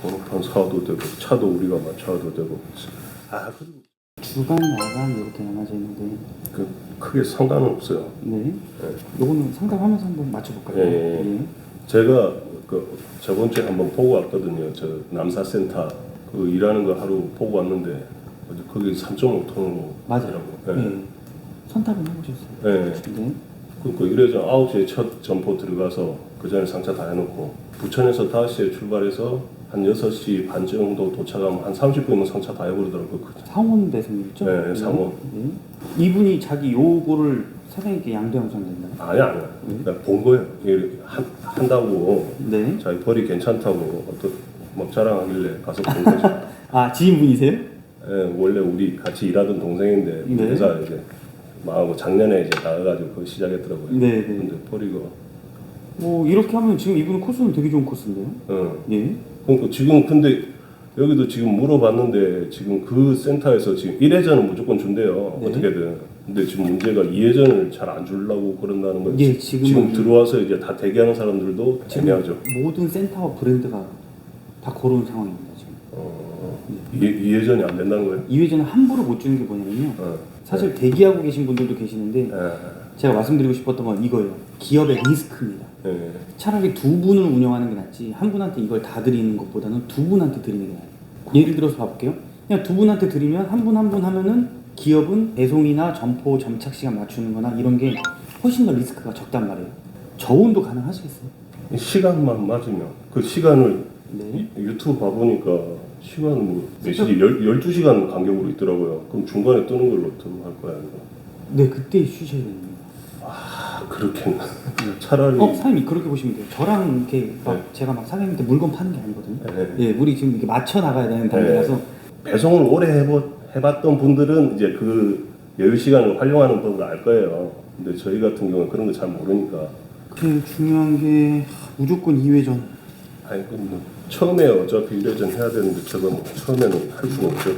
번호판 사도 되고 차도 우리가 맞춰도 되고. 아 그리고 주간 야간 이렇게 나눠져 있는데 그 크게 상관은 없어요. 네. 요거는 상담하면서 한번 맞춰볼까요? 예. 제가 그 저번 주에 한번 보고 왔거든요. 저 남사센터 그 일하는 거 하루 보고 왔는데 거기 3.5톤으로 맞아요. 예. 선탑은 해보셨어요? 예. 네. 그러니까 이래서 9시에 첫 점포 들어가서 그 전에 상차 다 해놓고 부천에서 5시에 출발해서 한 6시 반 정도 도착하면 한 30분이면 상차 다 해버리더라고요. 상원 대생이죠? 네, 상원. 네. 이분이 자기 요거를 사장님께 양도양수한 됐나요? 아니야. 그냥 본 거예요. 이게 한다고 네. 자기 벌이 괜찮다고 어떤 막 자랑하길래 가서 본 거죠. 아 지인분이세요? 예, 원래 우리 같이 일하던 동생인데 네. 회사 이제 망하고 작년에 이제 나가가지고 그거 시작했더라고요. 네. 근데 벌이가 뭐 이렇게 하면 지금 이분은 코스는 되게 좋은 코스인데요? 예. 그러니까 지금 근데 여기도 지금 물어봤는데 지금 그 센터에서 지금 1회전은 무조건 준대요. 네. 어떻게든. 근데 지금 문제가 2회전을 잘 안 주려고 그런다는 거예요. 예, 지금 들어와서 이제 다 대기하는 사람들도 애매하죠. 모든 센터와 브랜드가 다 걸어온 상황입니다 지금. 2회전이 안 된다는 거예요. 2회전을 함부로 못 주는 게 뭐냐면요. 사실 대기하고 계신 분들도 계시는데 제가 말씀드리고 싶었던 건 이거예요. 기업의 리스크입니다. 네. 차라리 두 분을 운영하는 게 낫지 한 분한테 이걸 다 드리는 것보다는 두 분한테 드리는 게 나아요. 예를 들어서 봐볼게요. 그냥 두 분한테 드리면 한 분 한 분 하면은 기업은 배송이나 점포 점착 시간 맞추는 거나 이런 게 훨씬 더 리스크가 적단 말이에요. 저온도 가능하시겠어요? 시간만 맞으면 그 시간을 네. 유튜브 봐보니까 시간은 뭐 몇 시지? 12시간 간격으로 있더라고요. 그럼 중간에 뜨는 걸로 어떻게 할 거야 이거? 네, 그때 쉬셔야 됩니다. 아 그렇게 차라리 사장님이 그렇게 보시면 돼요. 저랑 이렇게 막 네. 제가 막 사장님한테 물건 파는 게 아니거든요. 네. 예, 우리 지금 이렇게 맞춰 나가야 되는 단계라서 배송을 오래 해봤던 분들은 이제 그 여유 시간을 활용하는 법을 알 거예요. 근데 저희 같은 경우는 그런 거 잘 모르니까. 그 중요한 게 무조건 2회전. 아니 뭐 처음에 어차피 1회전 해야 되는데 저거 뭐 처음에는 할 수가 없죠.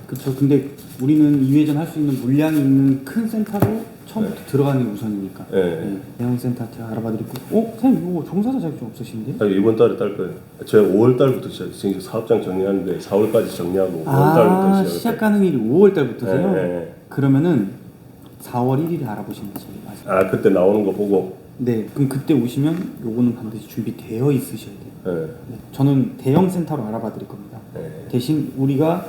그렇죠. 근데 우리는 2회전 할 수 있는 물량이 있는 큰 센터로 처음부터 들어가는 게 우선이니까. 네. 대형 센터 제가 알아봐드리고. 사장님 이거 종사자 자격증 없으신데? 아니, 이번 달에 딸 거예요. 제가 5월 달부터 지금 사업장 정리하는데 4월까지 정리하고 5월 달부터 시작 가능일이 5월 달부터세요? 네. 그러면은 4월 1일에 알아보시는 게 제일 맞아요. 아 그때 나오는 거 보고. 네, 그럼 그때 오시면 요거는 반드시 준비되어 있으셔야 돼요. 네. 네, 저는 대형 센터로 알아봐 드릴 겁니다. 네. 대신 우리가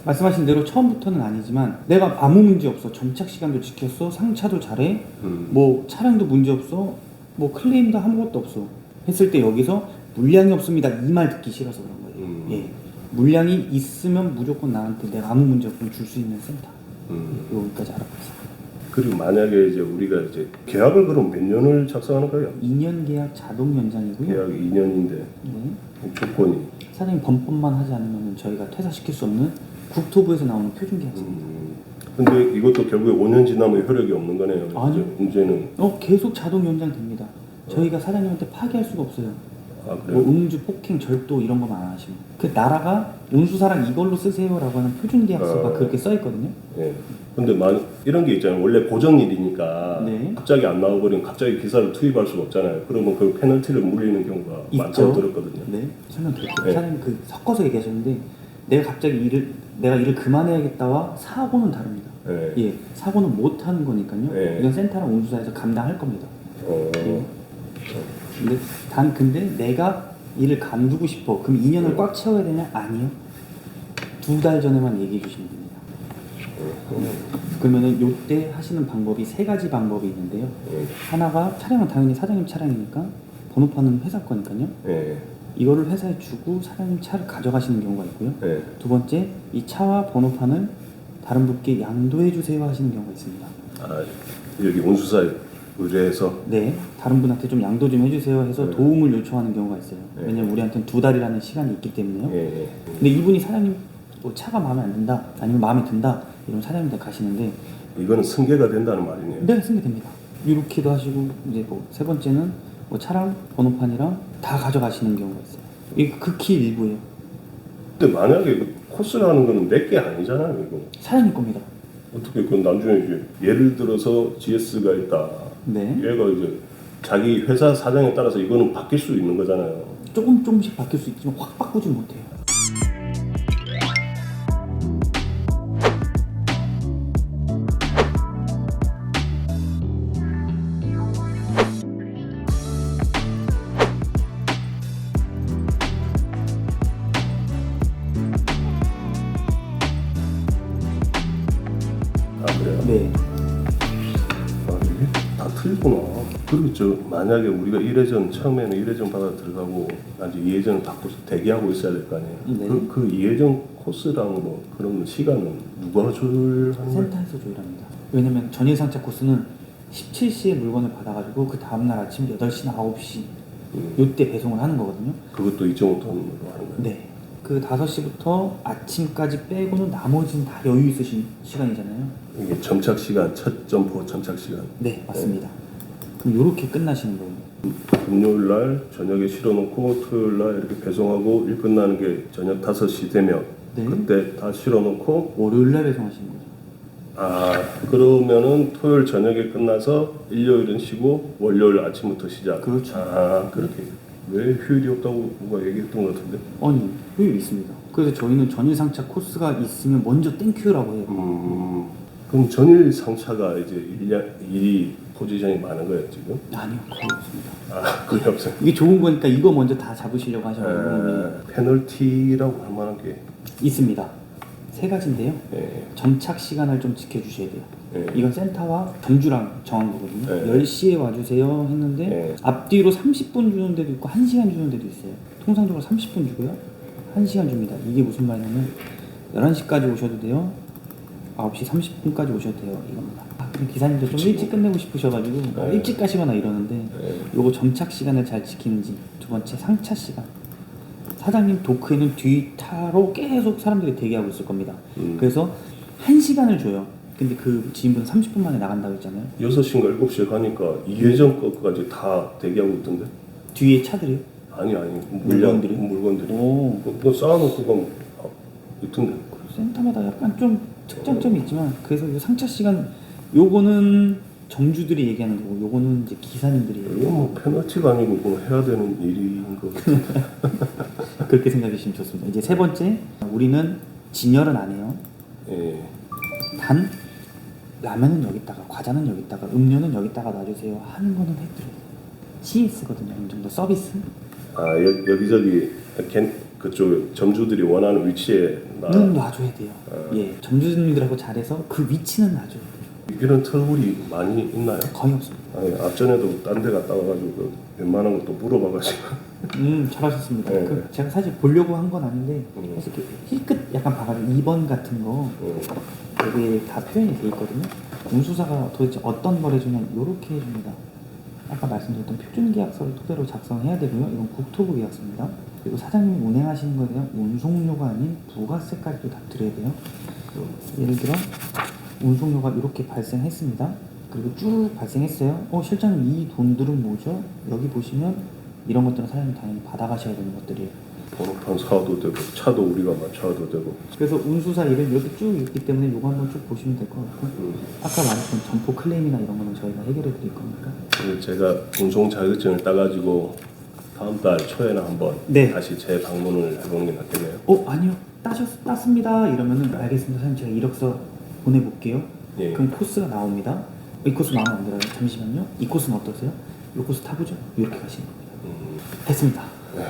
말씀하신 대로 처음부터는 아니지만 내가 아무 문제 없어, 점착 시간도 지켰어, 상차도 잘해, 뭐 차량도 문제 없어, 뭐 클레임도 아무것도 없어 했을 때 여기서 물량이 없습니다 이 말 듣기 싫어서 그런 거예요. 예, 물량이 있으면 무조건 나한테 내가 아무 문제 없으면 줄 수 있는 센터. 여기까지 알아보세요. 그리고 만약에 이제 우리가 이제 계약을 그럼 몇 년을 작성하는 거예요? 2년 계약 자동 연장이고요. 계약이 2년인데 네. 조건이. 사장님 범법만 하지 않으면 저희가 퇴사시킬 수 없는 국토부에서 나오는 표준 계약서입니다. 근데 이것도 결국에 5년 지나면 효력이 없는 거네요. 아니요. 문제는. 계속 자동 연장됩니다. 저희가 사장님한테 파기할 수가 없어요. 아 뭐 그래요? 음주, 폭행, 절도 이런 것만 안 하시면. 그 나라가 운수사랑 이걸로 쓰세요라고 하는 표준 계약서가 그렇게 써 있거든요. 예. 근데 이런 게 있잖아요. 원래 고정일이니까 네. 갑자기 안 나와버리면 갑자기 기사를 투입할 수가 없잖아요. 그러면 그 페널티를 물리는 경우가 많다고 들었거든요. 네. 설명드릴게요. 네. 사장님 그 섞어서 얘기하셨는데 내가 일을 그만해야겠다와 사고는 다릅니다. 네. 예, 사고는 못 하는 거니까요. 네. 이건 센터랑 운수사에서 감당할 겁니다. 예. 근데 내가 일을 간두고 싶어. 그럼 2년을 꽉 채워야 되냐? 아니요. 2달 전에만 얘기해 주시면 됩니다. 그러면은 요때 하시는 방법이 3가지 방법이 있는데요. 하나가 차량은 당연히 사장님 차량이니까 번호판은 회사 거니까요. 이거를 회사에 주고 사장님 차를 가져가시는 경우가 있고요. 두 번째, 이 차와 번호판을 다른 분께 양도해 주세요 하시는 경우가 있습니다. 아 여기 운수사에 의뢰해서. 네, 다른 분한테 좀 양도 좀 해주세요 해서 도움을 요청하는 경우가 있어요. 왜냐면 우리한테는 2달이라는 시간이 있기 때문에요. 근데 이분이 사장님 뭐 차가 마음에 안 든다, 아니면 마음에 든다 이러면 사장님한테 가시는데 이거는 승계가 된다는 말이네요. 네, 승계됩니다. 이렇게도 하시고 이제 뭐 세 번째는 뭐 차랑 번호판이랑 다 가져가시는 경우가 있어요. 이게 극히 일부예요. 근데 만약에 그 코스라는 거는 내 게 아니잖아요. 이거 사장님 겁니다. 어떻게 그 나중에 이제 예를 들어서 GS가 있다. 네. 얘가 이제 자기 회사 사정에 따라서 이거는 바뀔 수 있는 거잖아요. 조금씩 바뀔 수 있지만 확 바꾸지 못해요. 네. 아, 이게 다 틀리구나. 그리고 저 만약에 우리가 1회전 처음에는 1회전 받아 들어가고 나중에 2회전을 받고 대기하고 있어야 될 거 아니에요. 네. 그 2회전 코스랑 뭐 그런 시간은 누가 조율하는 거예요? 센터에서 조율합니다. 왜냐면 전일 상차 코스는 17시에 물건을 받아가지고 그 다음날 아침 8시나 9시 요때 배송을 하는 거거든요. 그것도 2.5톤으로 하는 거예요? 네. 그 5시부터 아침까지 빼고는 나머지는 다 여유 있으신 시간이잖아요. 이게 점착 시간, 첫 점포 점착 시간. 네, 맞습니다. 그럼 요렇게 끝나시는 거예요. 금요일 날 저녁에 실어놓고 토요일 날 이렇게 배송하고 일 끝나는 게 저녁 5시 되면 네. 그때 다 실어놓고 월요일 날 배송하시는 거죠. 아 그러면은 토요일 저녁에 끝나서 일요일은 쉬고 월요일 아침부터 시작. 그렇죠. 아 그렇게 왜 휴일이 없다고 누가 얘기했던 것 같은데? 아니, 효율 있습니다. 그래서 저희는 전일 상차 코스가 있으면 먼저 땡큐라고 해요. 그럼 전일 상차가 이제 일이 포지션이 많은 거예요 지금? 아니요, 거의 없습니다. 아 거의 없어요. 이게 좋은 거니까 이거 먼저 다 잡으시려고 하셔가지고 페널티라고 할 만한 게 있습니다. 3가지인데요. 예. 점착 시간을 좀 지켜주셔야 돼요. 예. 이건 센터와 점주랑 정한 거거든요. 네. 10시에 와주세요 했는데 네. 앞뒤로 30분 주는 데도 있고 1시간 주는 데도 있어요. 통상적으로 30분 주고요. 1시간 줍니다. 이게 무슨 말이냐면 11시까지 오셔도 돼요. 9시 30분까지 오셔도 돼요. 이겁니다. 그럼 기사님도 좀 일찍 끝내고 싶으셔가지고 네. 일찍 가시거나 이러는데 네. 요거 점착 시간을 잘 지키는지. 두 번째 상차 시간. 사장님 도크에는 뒤타로 계속 사람들이 대기하고 있을 겁니다. 그래서 1시간을 줘요. 근데 그 지인분은 30분 만에 나간다고 했잖아요. 6시인가 7시에 가니까 2회전 거까지 다 대기하고 있던데? 뒤에 차들이요? 아니 물건들이? 물건들이 오. 그거 쌓아놓고 가면 있던데. 센터마다 약간 좀 특장점이 있지만 그래서 이 상차 시간 요거는 점주들이 얘기하는 거고 요거는 이제 기사님들이 이건 얘기하는 뭐 페널티가 아니고 뭐 해야 되는 일인 것 같은데. 거. 그렇게 생각하시면 좋습니다. 이제 세 번째, 우리는 진열은 안 해요. 예. 단 라면은 여기다가, 과자는 여기다가, 음료는 여기다가 놔주세요 하는 거는 해드려요. CS거든요. 어느 정도 서비스. 아 여기저기 그쪽 점주들이 원하는 위치에 는 놔줘야 돼요. 예, 점주님들하고 잘해서 그 위치는 놔줘야 돼요. 이런 트러블이 많이 있나요? 거의 없습니다. 아니 앞전에도 딴 데 갔다 와가지고 그 웬만한 것도 물어봐가지고. 잘하셨습니다. 네. 그 제가 사실 보려고 한 건 아닌데 사실 이렇게 힐끗 약간 봐가지고 2번 같은 거 여기에 다 표현이 돼 있거든요. 운수사가 도대체 어떤 걸 해주냐 이렇게 해줍니다. 아까 말씀드렸던 표준계약서를 토대로 작성해야 되고요. 이건 국토부 계약서입니다. 그리고 사장님이 운행하시는 거에 대한 운송료가 아닌 부가세까지도 다 드려야 돼요. 예를 들어 운송료가 이렇게 발생했습니다. 그리고 쭉 발생했어요. 실장님 이 돈들은 뭐죠? 여기 보시면 이런 것들은 사장님 당연히 받아가셔야 되는 것들이에요. 번호판 사도 되고 차도 우리가 맞춰도 되고. 그래서 운수사 일은 이렇게 쭉 있기 때문에 이거 한번 쭉 보시면 될 것 같고 아까 말했던 점포 클레임이나 이런 거는 저희가 해결해 드릴 거니까. 그리고 제가 운송 자격증을 따가지고 다음 달 초에는 한번 네. 다시 재방문을 해보는 게 낫겠네요. 아니요. 땄습니다. 이러면은 알겠습니다. 사장님 제가 이력서 보내볼게요. 예. 그럼 코스가 나옵니다. 이 코스 마음에 안 들어요. 잠시만요. 이 코스는 어떠세요? 이 코스 타보죠. 이렇게 가시는 겁니다. 됐습니다. 네.